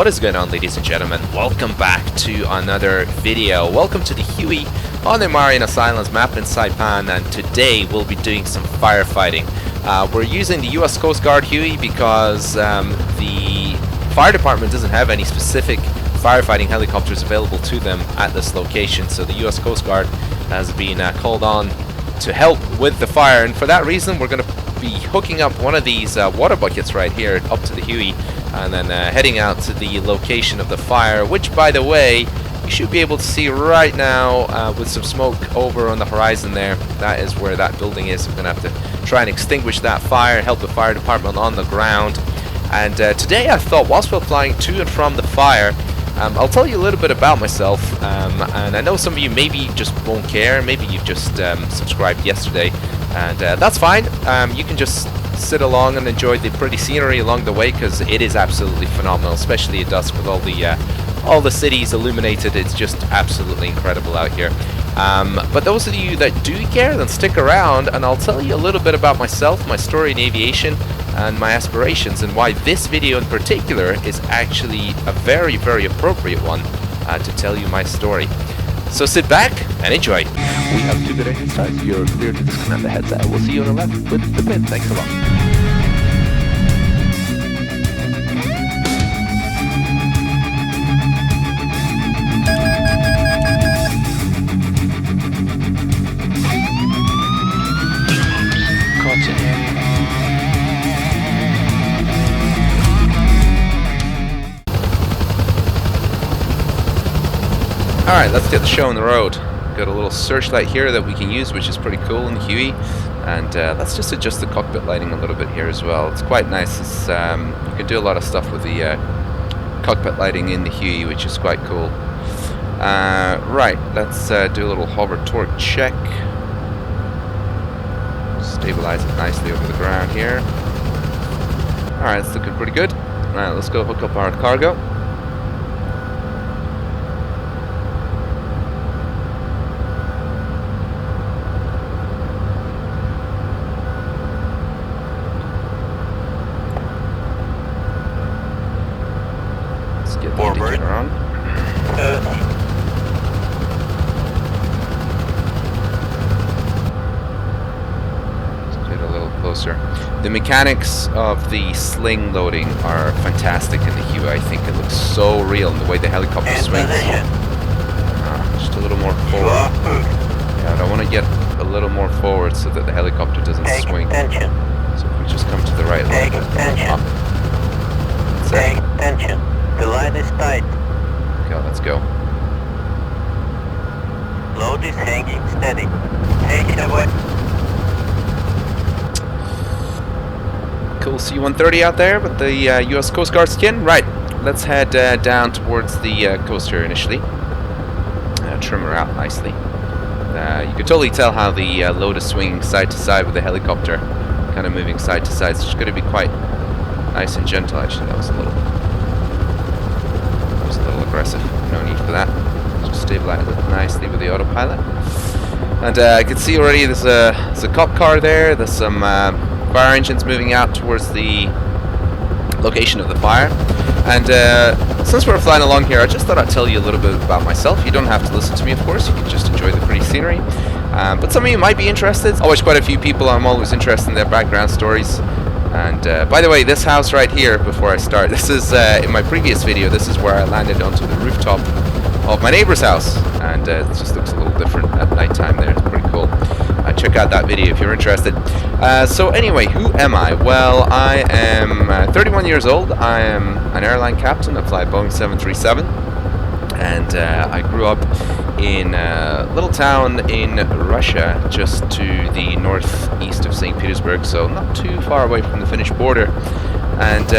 What is going on, ladies and gentlemen? Welcome back to another video. Welcome to the Huey on the Marianas Islands map in Saipan, and today we'll be doing some firefighting. We're using the US Coast Guard Huey because the fire department doesn't have any specific firefighting helicopters available to them at this location, so the US Coast Guard has been called on to help with the fire, and for that reason we're going to be hooking up one of these water buckets right here up to the Huey, and then heading out to the location of the fire, which, by the way, you should be able to see right now with some smoke over on the horizon there. That is where that building is. We're going to have to try and extinguish that fire, help the fire department on the ground. And today I thought, whilst we're flying to and from the fire, I'll tell you a little bit about myself, and I know some of you maybe just won't care, maybe you've just subscribed yesterday, and that's fine. You can just sit along and enjoy the pretty scenery along the way, because it is absolutely phenomenal, especially at dusk with all the cities illuminated. It's just absolutely incredible out here. But those of you that do care, then stick around and I'll tell you a little bit about myself, my story in aviation, and my aspirations, and why this video in particular is actually a very, very appropriate one to tell you my story. So sit back and enjoy. We have 2 good engine starts. You're clear to disconnect the headset. We'll see you on the left with the pin. Thanks a lot. Alright, let's get the show on the road. Got a little searchlight here that we can use, which is pretty cool in the Huey. And let's just adjust the cockpit lighting a little bit here as well. It's quite nice. It's, you can do a lot of stuff with the cockpit lighting in the Huey, which is quite cool. Right, let's do a little hover torque check. Stabilize it nicely over the ground here. Alright, it's looking pretty good. Alright, let's go hook up our cargo. The mechanics of the sling loading are fantastic in the Huey. I think it looks so real in the way the helicopter swings. Just a little more forward. Yeah, I want to get a little more forward so that the helicopter doesn't swing. So if we just come to the right a little bit. Take attention. The line is tight. Okay, let's go. Load is hanging steady. Take it away. Cool C-130 out there with the US Coast Guard skin. Right, let's head down towards the coast here initially. Trim her out nicely. You can totally tell how the load is swinging side to side with the helicopter, kind of moving side to side. So it's going to be quite nice and gentle. Actually, that was a little aggressive. No need for that. Just stabilize it nicely with the autopilot. And I can see already there's a cop car there. There's some fire engines moving out towards the location of the fire. And since we're flying along here, I just thought I'd tell you a little bit about myself. You don't have to listen to me, of course. You can just enjoy the pretty scenery. But some of you might be interested. I watch quite a few people. I'm always interested in their background stories. And by the way, this house right here, before I start, this is, in my previous video, this is where I landed onto the rooftop of my neighbor's house. And it just looks a little different at nighttime there. It's pretty cool. Check out that video if you're interested. So anyway, who am I? Well, I am 31 years old. I am an airline captain. I fly Boeing 737. And I grew up in a little town in Russia, just to the northeast of St. Petersburg, so not too far away from the Finnish border. And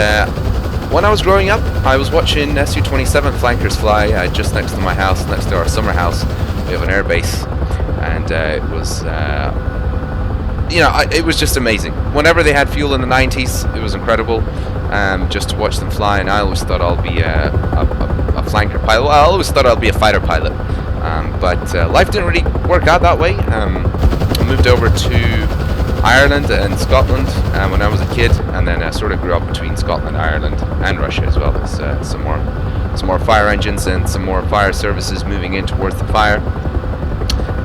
when I was growing up, I was watching Su-27 flankers fly just next to my house, next to our summer house. We have an air base. And it was, it was just amazing. Whenever they had fuel in the 90s, it was incredible just to watch them fly. And I always thought I'll be a flanker pilot. Well, I always thought I'll be a fighter pilot. But life didn't really work out that way. I moved over to Ireland and Scotland when I was a kid, and then I sort of grew up between Scotland, Ireland, and Russia as well. There's some more fire engines and some more fire services moving in towards the fire.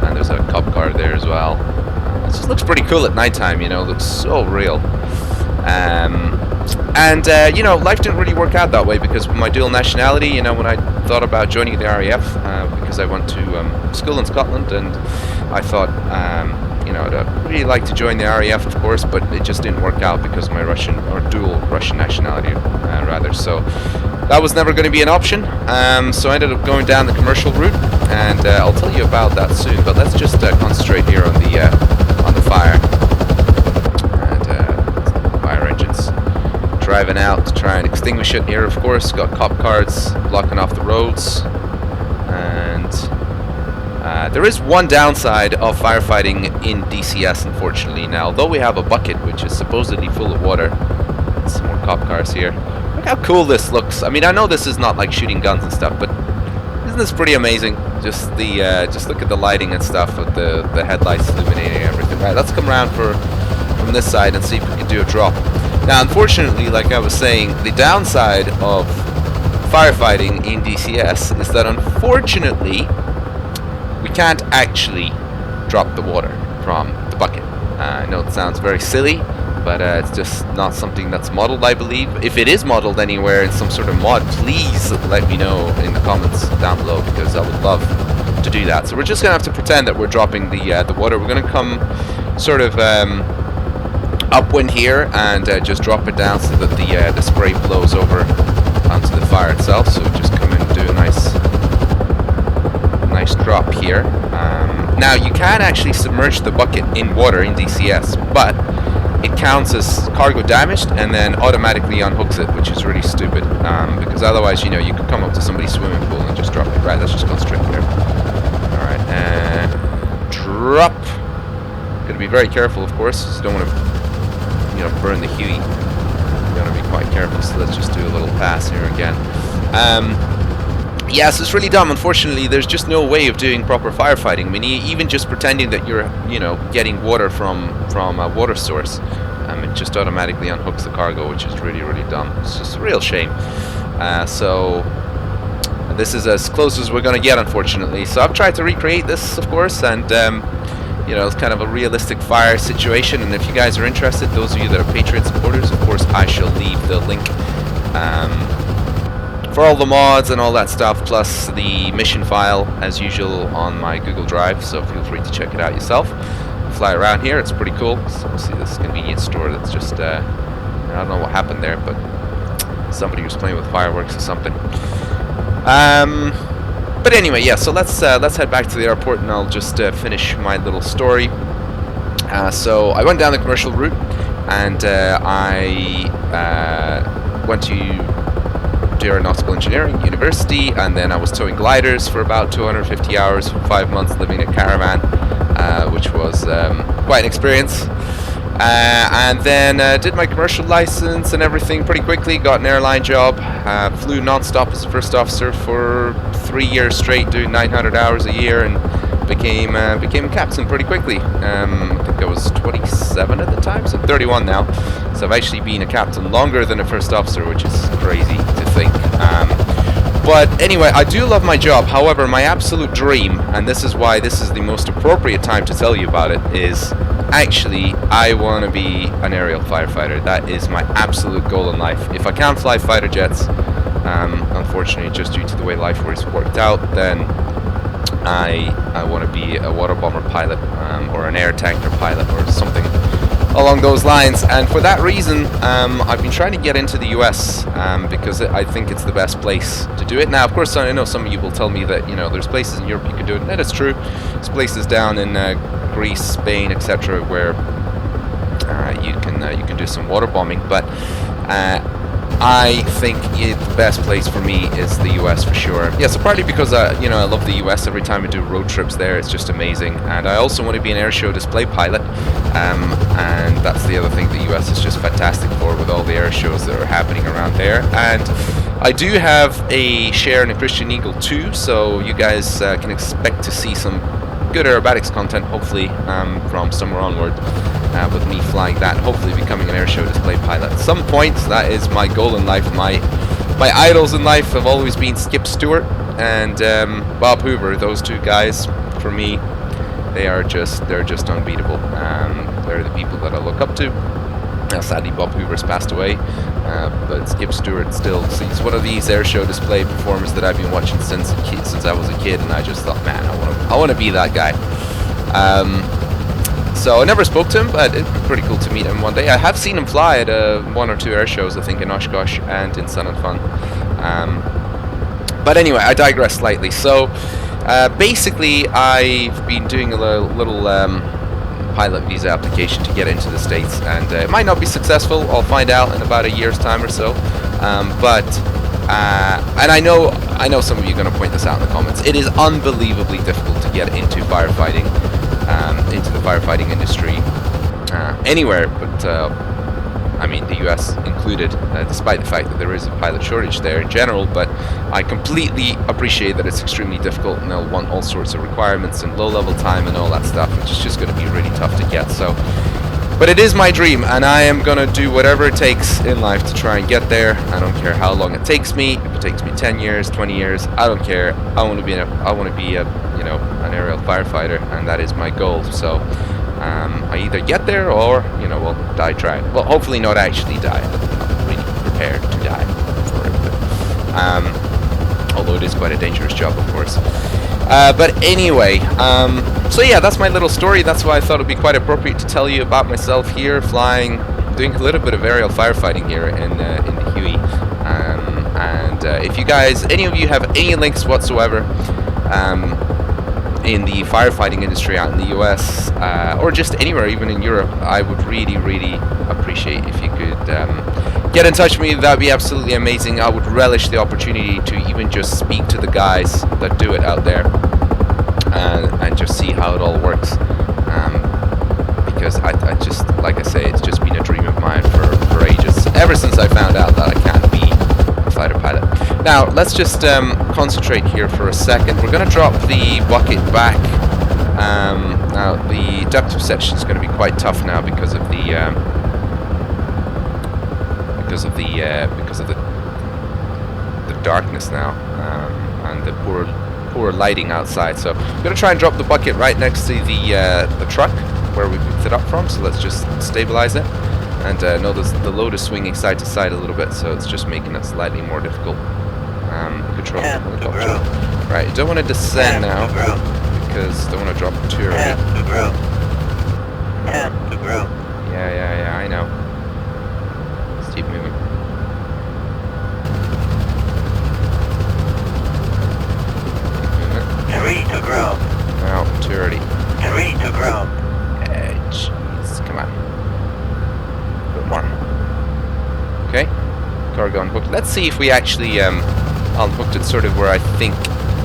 And there's a cop car there as well. It just looks pretty cool at nighttime, you know, looks so real. You know, life didn't really work out that way because of my dual nationality. You know, when I thought about joining the RAF, because I went to school in Scotland, and I thought, you know, I'd really like to join the RAF, of course, but it just didn't work out because of my Russian, or dual Russian nationality, rather. So that was never going to be an option. So I ended up going down the commercial route, and I'll tell you about that soon. But let's just concentrate here on the fire. Fire engines driving out to try and extinguish it here, of course. Got cop cars blocking off the roads, and there is one downside of firefighting in DCS, unfortunately. Now, although we have a bucket which is supposedly full of water, some more cop cars here. Look how cool this looks. I mean, I know this is not like shooting guns and stuff, but isn't this pretty amazing? Just look at the lighting and stuff with the headlights illuminating everything. Right, let's come around from this side and see if we can do a drop. Now, unfortunately, like I was saying, the downside of firefighting in DCS is that unfortunately we can't actually drop the water from the bucket. I know it sounds very silly, but it's just not something that's modeled, I believe. If it is modeled anywhere in some sort of mod, please let me know in the comments down below, because I would love to do that. So we're just gonna have to pretend that we're dropping the water. We're gonna come sort of upwind here and just drop it down so that the spray blows over onto the fire itself. So just come in and do a nice drop here. Now you can actually submerge the bucket in water in DCS, but it counts as cargo damaged and then automatically unhooks it, which is really stupid, because otherwise, you know, you could come up to somebody's swimming pool and just drop it. Right, let's just go straight there. Alright, and drop. Gotta be very careful, of course, so you don't want to, you know, burn the Huey. You gotta be quite careful, so let's just do a little pass here again. Yeah, so it's really dumb. Unfortunately, there's just no way of doing proper firefighting. I mean, even just pretending that you're, you know, getting water from a water source, it just automatically unhooks the cargo, which is really, really dumb. It's just a real shame. So this is as close as we're going to get, unfortunately. So I've tried to recreate this, of course, and you know, it's kind of a realistic fire situation. And if you guys are interested, those of you that are Patreon supporters, of course, I shall leave the link for all the mods and all that stuff, plus the mission file, as usual, on my Google Drive, so feel free to check it out yourself. Fly around here, it's pretty cool. So we'll see this convenience store that's just, I don't know what happened there, but somebody was playing with fireworks or something. But anyway, yeah, so let's head back to the airport, and I'll just finish my little story. So I went down the commercial route, and I went to Aeronautical Engineering University, and then I was towing gliders for about 250 hours for 5 months, living in a caravan, which was quite an experience. And then did my commercial license and everything pretty quickly, got an airline job, flew non-stop as a first officer for 3 years straight, doing 900 hours a year, and became a captain pretty quickly. I think I was 27 at the time, so I'm 31 now. So I've actually been a captain longer than a first officer, which is crazy to think. But anyway, I do love my job. However, my absolute dream, and this is why this is the most appropriate time to tell you about it, is actually I want to be an aerial firefighter. That is my absolute goal in life. If I can't fly fighter jets, unfortunately, just due to the way life worked out, then I want to be a water bomber pilot, or an air tanker pilot, or something along those lines. And for that reason, I've been trying to get into the US, because I think it's the best place to do it. Now, of course, I know some of you will tell me that, you know, there's places in Europe you can do it, and that is true. There's places down in Greece, Spain, etc., where you can do some water bombing, but I think the best place for me is the US for sure. Yeah, so partly because you know, I love the US. Every time I do road trips there, it's just amazing. And I also want to be an airshow display pilot, and that's the other thing the US is just fantastic for, with all the air shows that are happening around there. And I do have a share in a Christian Eagle too, so you guys can expect to see some good aerobatics content, hopefully, from somewhere onward. with me flying that, hopefully becoming an airshow display pilot at some point. That is my goal in life. My idols in life have always been Skip Stewart and Bob Hoover. Those two guys, for me, they're just unbeatable. They're the people that I look up to. Now, sadly, Bob Hoover's passed away, but Skip Stewart still sees one of these airshow display performers that I've been watching since I was a kid, and I just thought, man, I want to be that guy. So I never spoke to him, but it'd be pretty cool to meet him one day. I have seen him fly at 1 or 2 air shows, I think, in Oshkosh and in Sun and Fun. But anyway, I digress slightly. So basically, I've been doing a little pilot visa application to get into the States, and it might not be successful. I'll find out in about a year's time or so. And I know some of you are going to point this out in the comments. It is unbelievably difficult to get into firefighting, into the firefighting industry anywhere, but I mean the US included, despite the fact that there is a pilot shortage there in general. But I completely appreciate that it's extremely difficult, and they'll want all sorts of requirements and low-level time and all that stuff, which is just going to be really tough to get. So, but it is my dream, and I am going to do whatever it takes in life to try and get there. I don't care how long it takes me. If it takes me 10 years, 20 years, I don't care. I want to be you know, an aerial firefighter, and that is my goal. So I either get there or, you know, well, die trying. Well, hopefully not actually die. I'm really prepared to die for it. But, although it is quite a dangerous job, of course. But anyway, so yeah, that's my little story. That's why I thought it would be quite appropriate to tell you about myself here, flying, doing a little bit of aerial firefighting here in the Huey. If you guys, any of you have any links whatsoever in the firefighting industry out in the US, or just anywhere, even in Europe, I would really, really appreciate if you could get in touch with me. That'd be absolutely amazing. I would relish the opportunity to even just speak to the guys that do it out there, and just see how it all works. Because I just, like I say, it's just been a dream of mine for ages, ever since I found out that I can't be a fighter pilot. Now, let's just concentrate here for a second. We're going to drop the bucket back. Now, the ductive section is going to be quite tough now because of the darkness now, and the poor lighting outside. So I'm going to try and drop the bucket right next to the truck where we picked it up from. So let's just stabilize it. And notice the load is swinging side to side a little bit, so it's just making it slightly more difficult. Control the helicopter. Right, you don't want to descend now, because don't want to drop too early. Yeah, I know. Let's keep moving. No, too early. Jeez, come on. A bit more. Okay, cargo unhooked. Let's see if we actually unhooked it sort of where I think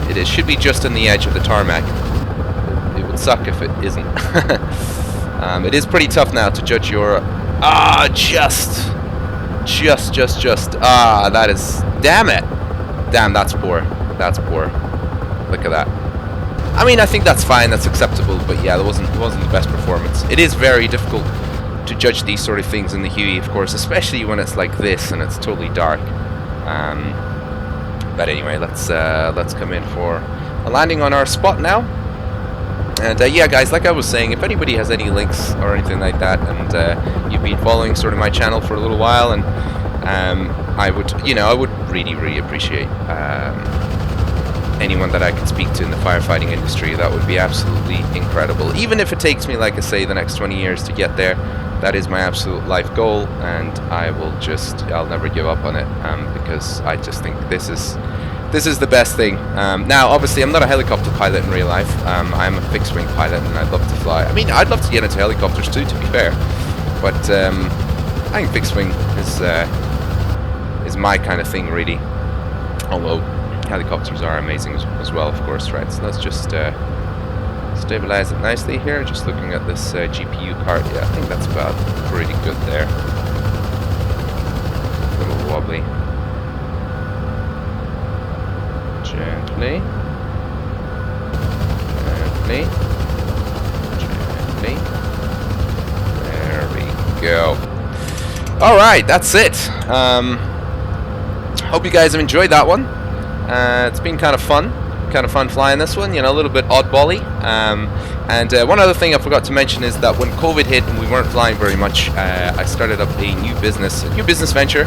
it is. Should be just on the edge of the tarmac. It would suck if it isn't. It is pretty tough now to judge your... just. That is... Damn it! Damn, that's poor. That's poor. Look at that. I mean, I think that's fine, that's acceptable, but yeah, it wasn't the best performance. It is very difficult to judge these sort of things in the Huey, of course, especially when it's like this and it's totally dark. But anyway, let's come in for a landing on our spot now. And yeah, guys, like I was saying, if anybody has any links or anything like that, and you've been following sort of my channel for a little while, and I would really, really appreciate anyone that I can speak to in the firefighting industry. That would be absolutely incredible. Even if it takes me, like I say, the next 20 years to get there, that is my absolute life goal, and I'll never give up on it, because I just think this is the best thing. Now, obviously, I'm not a helicopter pilot in real life. I'm a fixed-wing pilot, and I'd love to fly. I mean, I'd love to get into helicopters too, to be fair. But I think fixed-wing is my kind of thing, really. Although helicopters are amazing as well, of course, right? So let's just stabilize it nicely here. Just looking at this GPU card, yeah, I think that's about pretty good there. A little wobbly. Gently. Alright, that's it. Hope you guys have enjoyed that one. It's been kind of fun flying this one, you know, a little bit oddbally. And one other thing I forgot to mention is that when COVID hit and we weren't flying very much, I started up a new business venture,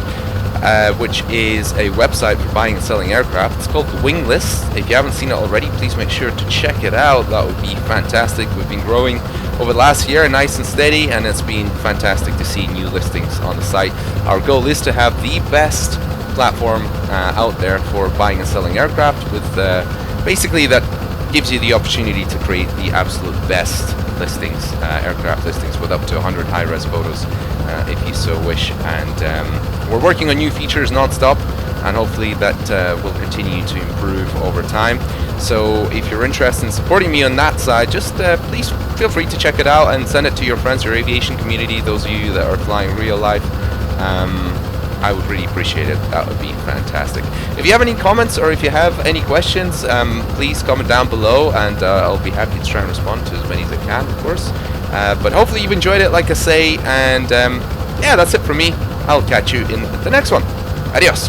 which is a website for buying and selling aircraft. It's called the WINGLIST. If you haven't seen it already, please make sure to check it out. That would be fantastic. We've been growing over the last year, nice and steady, and it's been fantastic to see new listings on the site. Our goal is to have the best platform out there for buying and selling aircraft, with basically that gives you the opportunity to create the absolute best listings, aircraft listings with up to 100 high-res photos if you so wish. And we're working on new features non-stop, and hopefully that will continue to improve over time. So if you're interested in supporting me on that side, just please feel free to check it out and send it to your friends, your aviation community, those of you that are flying real life. I would really appreciate it. That would be fantastic. If you have any comments or if you have any questions, please comment down below, and I'll be happy to try and respond to as many as I can, of course. But hopefully you've enjoyed it, like I say, and yeah, that's it for me. I'll catch you in the next one. Adios.